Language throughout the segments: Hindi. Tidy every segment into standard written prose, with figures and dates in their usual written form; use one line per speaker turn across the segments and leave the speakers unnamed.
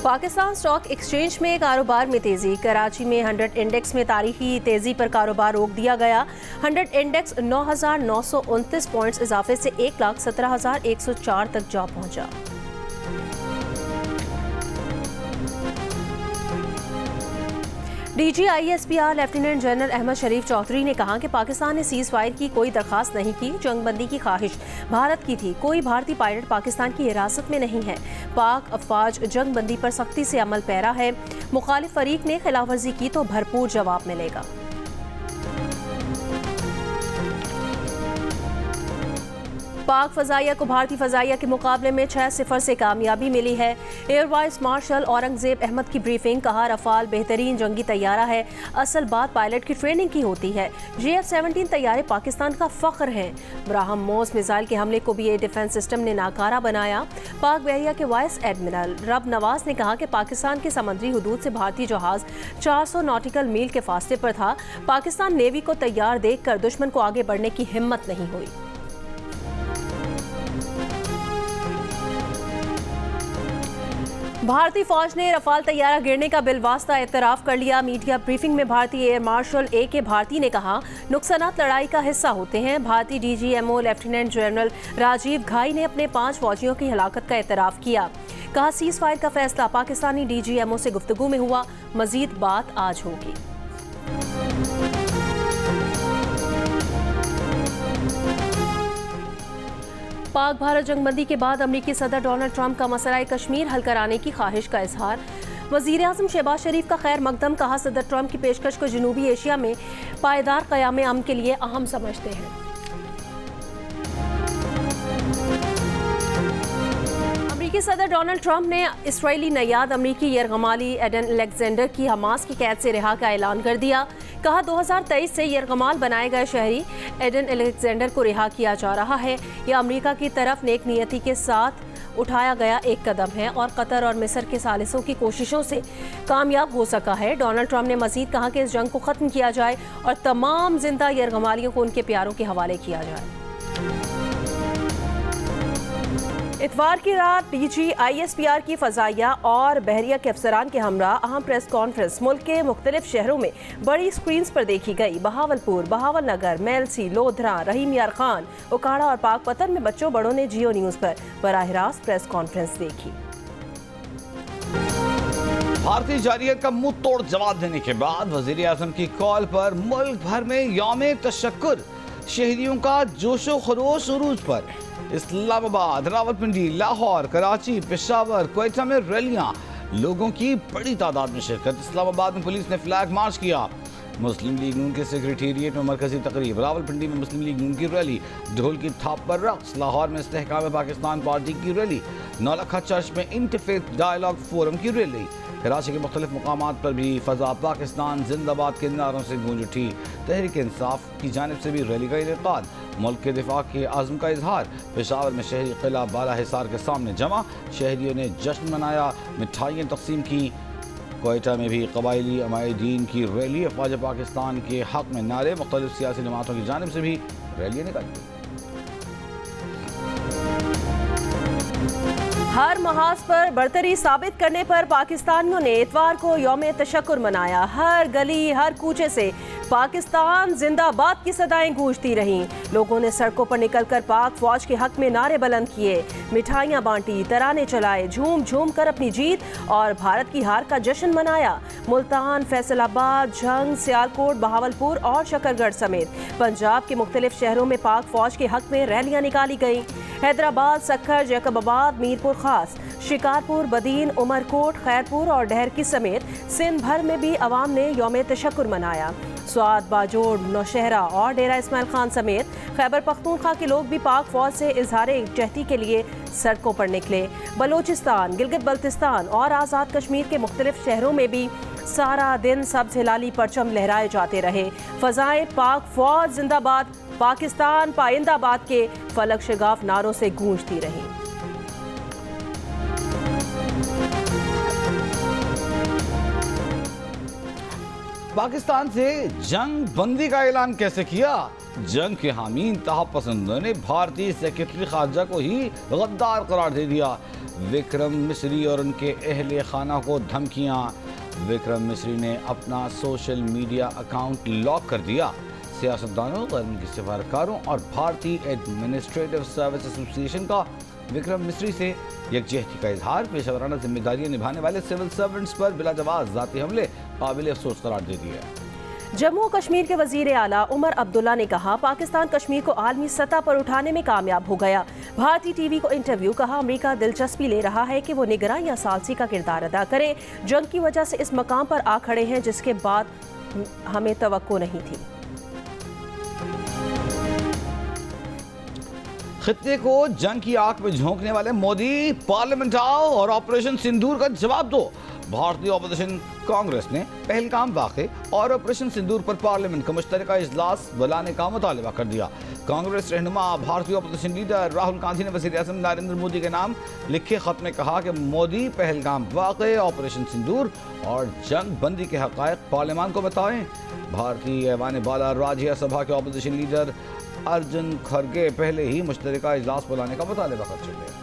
पाकिस्तान स्टॉक एक्सचेंज में कारोबार में तेजी। कराची में 100 इंडेक्स में तारीखी तेजी पर कारोबार रोक दिया गया। 100 इंडेक्स 9,929 पॉइंट्स इजाफे से 1,17,104 तक जा पहुंचा। DGISPR लेफ्टिनेंट जनरल अहमद शरीफ चौधरी ने कहा कि पाकिस्तान ने सीज फायर की कोई दरख्वास्त नहीं की। जंगबंदी की ख्वाहिश भारत की थी। कोई भारतीय पायलट पाकिस्तान की हिरासत में नहीं है। पाक अफवाज जंगबंदी पर सख्ती से अमल पैरा है। मुखालिफ फरीक ने खिलाफवर्जी की तो भरपूर जवाब मिलेगा। पाक फजाइया को भारतीय फजाइया के मुकाबले में 6-0 से कामयाबी मिली है। Air vice marshal Aurangzeb Ahmed की ब्रीफिंग। कहा रफाल बेहतरीन जंगी तैयारा है। असल बात पायलट की ट्रेनिंग की होती है। JF-17 तैयारे पाकिस्तान का फख्र हैं। ब्राह्मोस मिसाइल के हमले को भी एयर डिफेंस सिस्टम ने नाकारा बनाया। पाक बहरिया के वाइस एडमिरल रब नवाज ने कहा कि पाकिस्तान की समुद्री हदूद से भारतीय जहाज 400 नॉटिकल मील के फासले पर था। पाकिस्तान नेवी को तैयार देखकर दुश्मन को आगे बढ़ने की हिम्मत नहीं हुई। भारतीय फौज ने रफाल तैयारा गिरने का बिलवास्ता एतराफ़ कर लिया। मीडिया ब्रीफिंग में भारतीय एयर मार्शल AK भारती ने कहा नुकसानात लड़ाई का हिस्सा होते हैं। भारतीय DGMO लेफ्टिनेंट जनरल राजीव घाई ने अपने 5 फौजियों की हलाकत का एतराफ़ किया। कहा सीज फायर का फैसला पाकिस्तानी DGMO से गुफ्तगू में हुआ। मजीद बात आज होगी। पाक भारत जंगबंदी के बाद अमरीकी सदर डोनाल्ड ट्रंप का मसला कश्मीर हल कराने की ख्वाहिश का इजहार। वज़ीर आज़म शहबाज शरीफ का खैर मकदम। कहा सदर ट्रंप की पेशकश को जनूबी एशिया में पायदार क़याम अमन के लिए अहम समझते हैं। अमरीकी सदर डोनाल्ड ट्रंप ने इसराइली नयाद अमरीकी यरगमाली एडन अलेक्जेंडर की हमास की कैद से रिहा का ऐलान कर दिया। कहा 2023 से यरगमाल बनाए गए शहरी एडन अलेक्जेंडर को रिहा किया जा रहा है। यह अमरीका की तरफ नेक नियति के साथ उठाया गया एक कदम है और कतर और मिस्र के सालिसों की कोशिशों से कामयाब हो सका है। डोनाल्ड ट्रंप ने मजीद कहा कि इस जंग को ख़त्म किया जाए और तमाम जिंदा यरगमालियों को उनके प्यारों के हवाले किया जाए। इतवार की रात DGISPR की फजाइया और बहरिया के अफसरान के हमरा अहम प्रेस कॉन्फ्रेंस मुल्क के मुख्तलिफ शहरों में बड़ी स्क्रीन पर देखी गई। बहावलपुर, बहावल नगर, मेलसी, लोधरा, रहीम यार खान, उकाड़ा और पाकपतन में बच्चों बड़ों ने जियो न्यूज़ पर बराह रास्त प्रेस कॉन्फ्रेंस देखी।
भारतीय जारियत का मुंह तोड़ जवाब देने के बाद वजीर आजम की कॉल पर मुल्क भर में यौम तशक्कुर। शहरियों का जोशो खरोश उरूज पर। इस्लामाबाद, रावलपिंडी, लाहौर, कराची, पेशावर, क्वेटा में रैलियां। लोगों की बड़ी तादाद में शिरकत। इस्लामाबाद में पुलिस ने फ्लैग मार्च किया। मुस्लिम लीग नून के सेक्रेटेरिएट में मरकजी तकरीब। रावलपिंडी में मुस्लिम लीग नून की रैली। ढोल की थाप पर रक्स। लाहौर में इस्तेहकाम पाकिस्तान पार्टी की रैली। नौलखा चर्च में इंटरफेथ डायलॉग फोरम की रैली। कराची के मुख्तलिफ मकामात पर भी फजा पाकिस्तान जिंदाबाद के नारों से गूंज उठी। तहरीक इंसाफ की जानिब से भी रैली का इनेकाद। मुल्क के दिफा के आज़म का इजहार। पेशावर में शहरी किला बाला हिसार के सामने जमा। शहरियों ने जश्न मनाया, मिठाइयाँ तकसीम की। कोयटा में भी कबायली अमायदीन की रैली। अफवाज पाकिस्तान के हक में नारे। मुख्तलिफ सियासी जमातों की जानिब से भी रैलियाँ निकाली गई।
हर महाज पर बरतरी साबित करने पर पाकिस्तानियों ने इतवार को यौम तशक्कुर मनाया। हर गली हर कूचे से पाकिस्तान जिंदाबाद की सदाएं गूंजती रहीं। लोगों ने सड़कों पर निकलकर पाक फौज के हक में नारे बुलंद किए, मिठाइयाँ बांटी, तराने चलाए, झूम झूम कर अपनी जीत और भारत की हार का जश्न मनाया। मुल्तान, फैसलाबाद, झंग, सियालकोट, बहावलपुर और शकरगढ़ समेत पंजाब के मुख्तलिफ शहरों में पाक फौज के हक में रैलियाँ निकाली गईं। हैदराबाद, सक्खर, जैकबाबाद, मीरपुर खास, शिकारपुर, बदीन, उमरकोट, खैरपुर और डहरकी समेत सिंध भर में भी अवाम ने यौम तशक्कुर मनाया। स्वाद, बाजोड़, नौशहरा और डेरा इस्माइल खान समेत खैबर पख्तूनख्वा के लोग भी पाक फौज से इजहार एकजहती के लिए सड़कों पर निकले। बलोचिस्तान, गिलगित बल्तिस्तान और आज़ाद कश्मीर के मुख्तलिफ शहरों में भी सारा दिन सब्ज हिलाली परचम लहराए जाते रहे। फजाएं पाक फौज जिंदाबाद, पाकिस्तान पाइंदाबाद के फलक शगाफ नारों से गूंजती रहीं।
पाकिस्तान से जंग बंदी का ऐलान कैसे किया? जंग के हामी इंतहा पसंदों ने भारतीय सेक्रेटरी खारजा को ही गद्दार करार दे दिया। विक्रम मिस्री और उनके अहले खाना को धमकियां। विक्रम मिस्री ने अपना सोशल मीडिया अकाउंट लॉक कर दिया। सियासतदानों, गैर सफारतकारों और भारतीय एडमिनिस्ट्रेटिव सर्विस एसोसिएशन का विक्रम मिस्री से यकजहती का इजहार। पेशेवराना जिम्मेदारियां निभाने वाले सिविल सर्वेंट्स पर बिलाजवाब जाती हमले काबिल अफसोस करार दे दिए।
जम्मू और कश्मीर के वजीर आला उमर अब्दुल्ला ने कहा, पाकिस्तान कश्मीर को आलमी सतह पर उठाने में कामयाब हो गया। भारतीय टीवी को इंटरव्यू कहा, अमेरिका दिलचस्पी ले रहा है कि वो निगरान या सालसी का किरदार अदा करे। जंग की वजह से इस मकाम पर आ खड़े हैं जिसके बाद हमें तवक्को नहीं थी।
खित्ते को जंग की आग में झोंकने वाले मोदी, पार्लियामेंट आओ और ऑपरेशन सिंदूर का जवाब दो। भारतीय ऑपोजिशन कांग्रेस ने पहलगाम वाक़े और ऑपरेशन सिंदूर पर पार्लियामेंट का मुश्तरका इजलास बुलाने का मुतालबा कर दिया। कांग्रेस रहनुमा भारतीय ऑपोजिशन लीडर राहुल गांधी ने वज़ीर आज़म नरेंद्र मोदी के नाम लिखे खत में कहा कि मोदी पहलगाम वाक़े, ऑपरेशन सिंदूर और जंग बंदी के हक़ाइक़ पार्लियामान को बताएं। भारतीय ऐवान बाला राज्य सभा के ऑपोजिशन लीडर अर्जुन खरगे पहले ही मुश्तरका इजलास बुलाने का मुतालबा कर चुके हैं।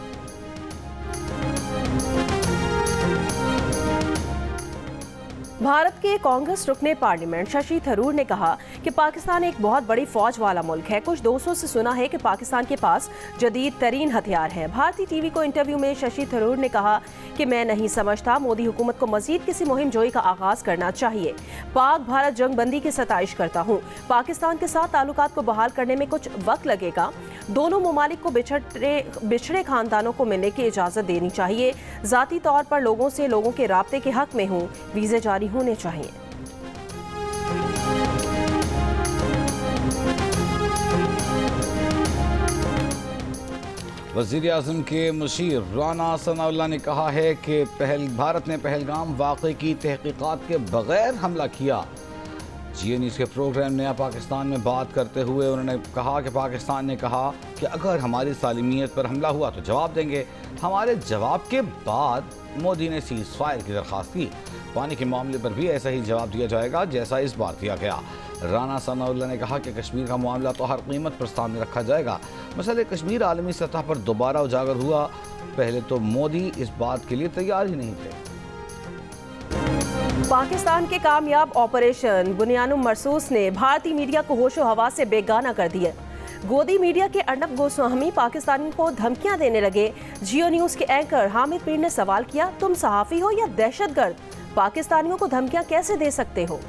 भारत के कांग्रेस रुकने पार्लियामेंट शशि थरूर ने कहा कि पाकिस्तान एक बहुत बड़ी फौज वाला मुल्क है। कुछ दोस्तों से सुना है कि पाकिस्तान के पास जदीद तरीन हथियार हैं। भारतीय टीवी को इंटरव्यू में शशि थरूर ने कहा कि मैं नहीं समझता मोदी हुकूमत को मजीद किसी मुहिम जोई का आगाज करना चाहिए। पाक भारत जंग बंदी की सताइश करता हूँ। पाकिस्तान के साथ ताल्लुकात को बहाल करने में कुछ वक्त लगेगा। दोनों ममालिक को बिछड़े खानदानों को मिलने की इजाज़त देनी चाहिए। ज़ाती तौर पर लोगों के राब्ते के हक में हूँ। वीज़े जारी होने चाहिए।
वज़ीर आज़म के मुशीर राना सनाउल्लाह ने कहा है कि भारत ने पहलगाम वाक़े की तहकीकात के बगैर हमला किया। GA न्यूज़ के प्रोग्राम नया पाकिस्तान में बात करते हुए उन्होंने कहा कि पाकिस्तान ने कहा कि अगर हमारी सालिमियत पर हमला हुआ तो जवाब देंगे। हमारे जवाब के बाद मोदी ने सीज़ फायर की दरख्वास्त की। पानी के मामले पर भी ऐसा ही जवाब दिया जाएगा जैसा इस बार दिया गया। राना सनाउल्लाह ने कहा कि कश्मीर का मामला तो हर कीमत पर सामने रखा जाएगा। मसले कश्मीर आलमी सतह पर दोबारा उजागर हुआ। पहले तो मोदी इस बात के लिए तैयार ही नहीं थे।
पाकिस्तान के कामयाब ऑपरेशन बुनियानुम मरसूस ने भारतीय मीडिया को होशो हवास से बेगाना कर दिया। गोदी मीडिया के अर्नब गोस्वामी पाकिस्तानियों को धमकियां देने लगे। जियो न्यूज़ के एंकर हामिद पीर ने सवाल किया, तुम सहाफ़ी हो या दहशतगर्द? पाकिस्तानियों को धमकियां कैसे दे सकते हो?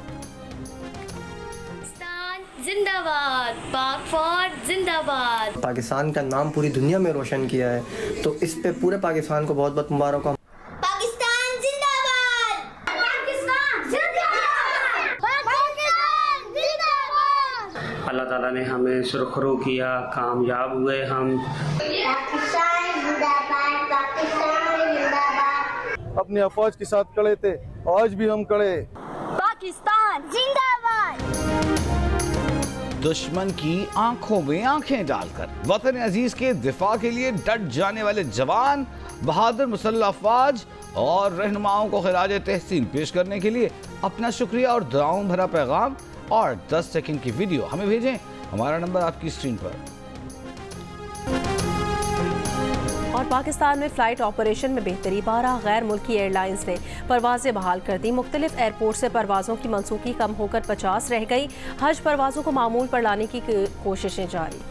जिंदाबाद, पाक फौज जिंदाबाद।
पाकिस्तान का नाम पूरी दुनिया में रोशन किया है, तो इस पे पूरे पाकिस्तान को बहुत बहुत मुबारक हो।
पाकिस्तान जिंदाबाद, पाकिस्तान जिंदाबाद, पाकिस्तान जिंदाबाद।
अल्लाह ताला ने हमें सुरखरू किया, कामयाब हुए हम।
पाकिस्तान जिंदाबाद, पाकिस्तान जिंदाबाद।
अपने अफवाज के साथ खड़े थे, आज भी हम खड़े।
पाकिस्तान जिंदाबाद।
दुश्मन की आंखों में आंखें डालकर वतन अजीज के दिफा के लिए डट जाने वाले जवान, बहादुर मुसल्लह अफवाज और रहनुमाओं को खिराज तहसीन पेश करने के लिए अपना शुक्रिया और दुआओं भरा पैगाम और 10 सेकंड की वीडियो हमें भेजें। हमारा नंबर आपकी स्क्रीन पर।
और पाकिस्तान में फ़्लाइट ऑपरेशन में बेहतरी। 12 गैर मुल्की एयरलाइंस ने परवाजें बहाल कर दी। मुख्तलिफ एयरपोर्ट से परवाज़ों की मनसूखी कम होकर 50 रह गई। हज परवाज़ों को मामूल पर लाने की कोशिशें जारी।